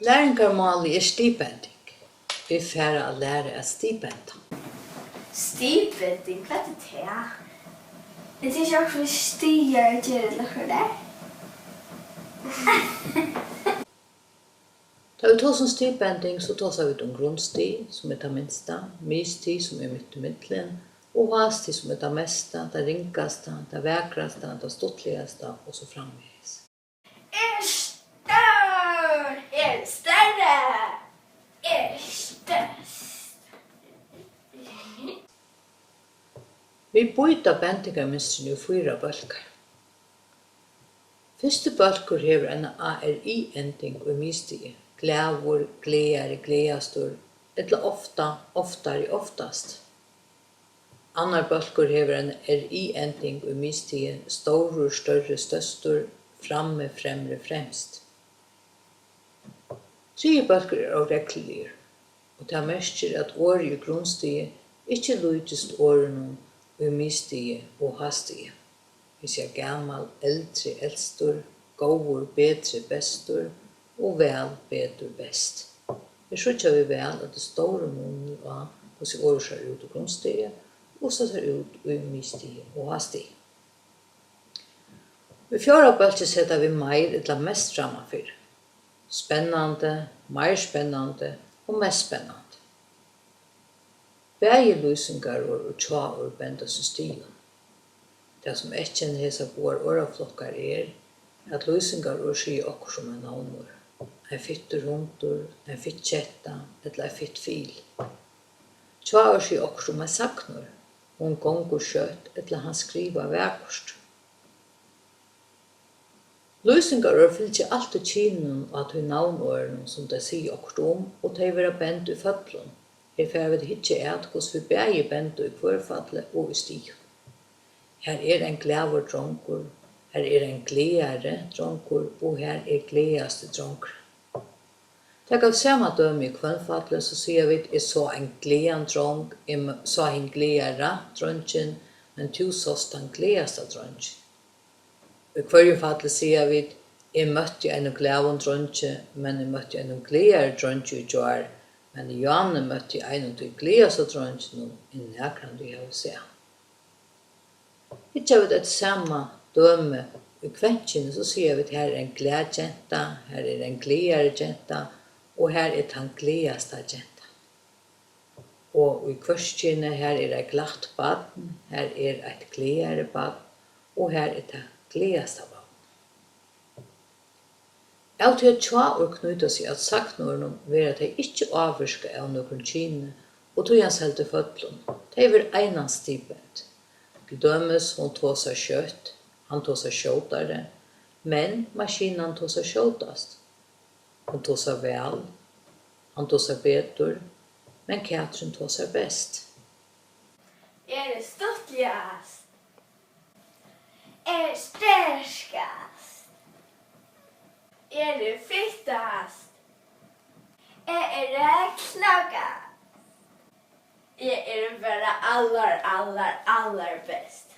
Læringarmáli stigbending. Vi fara at læra at stigbenda. Stigbending, hvad er det her? Det er ikke også stiger til eller der. Da vi tar som stigbending, så tar vi om grundstig, som det minsta, misstig, som mitt i middelen, og hastig, som det mesta, det ringaste, det vakraste, det stuttligaste, og så framvis. Större! Störst! Vi byta bendingarmynstrin i 4 bølkar. Fyrste bølkur hever en ARI-ending og misstige. Glævur, glæare, glæastur, eller ofta, oftare, oftast. Annar bølkur hever en RI-ending og misstige. Storur, større, størstur, framme, fremre, fremst. Tredje bølkur avreglelige, og det merker at året i grunnstige ikke lydest årene i misstige og hastige. Vi sier gammal, eldre, eldstor, gåur, bedre, bestor, og vel, bedre, best. Vi skjøtter vi vel at det store måneder var hvordan året ser ut i grunnstige, og så ser ut i misstige og hastige. I 4. bølge setter vi mer eller mest framafyr. Spennande, mer spennande og mest spennande. Begge lysingar og tjaur bendas i stilen. Det som kjenner hesa vår åraflokkar at lysingar og sier okkur som en navnor. En fytter hundur, en fytt kjetta, eller en fytt fil. Tjaur sier okkur som en saknor. Hon gongur skjøtt, eller han skriva vekost. Lysingar fylgjer alltid kinen at hun navnåren som de sier okkur om, og de vera bent i fødlun. Her får vi hitje et hos vi begge bent i kvarfallet og i stigen. Her en glævur dronkur, her en glæare dronkur, og her glæaste dronkur. Takk av samme døme i kvarfallet, så sier vi at jeg så en glæan dronk, jeg så en glæara dronken, men du såst den glæaste dronken. I hverju fallet sier vi at jeg møtte en glævun dronke, men jeg møtte en glæare dronke i djar, men Johanne møtte en av de glæaste dronken i nærkant vi har sett. Ikke vet et samme døme i kvenkene, så sier vi at her en glædjenta, her en glæare jenta, og her den glæaste jenta. Og i kvarskene her et glatt badn, her et glæare badn, og her det glæaste badn. Av til at tjaur knyta seg at saknåren vil at de ikke avvirka av noen kine, og tog hans helt i fødlun. De vil einans stipend. Til dømes hun tog seg kjøtt, han tog seg kjøtare, men maskinan tog seg kjøtast. Hun tog seg vel, han tog seg betur, men Katrin tog seg best. Det stuttligast? Det sterskast? Det fittast? Det klokast? Det bara allar bäst.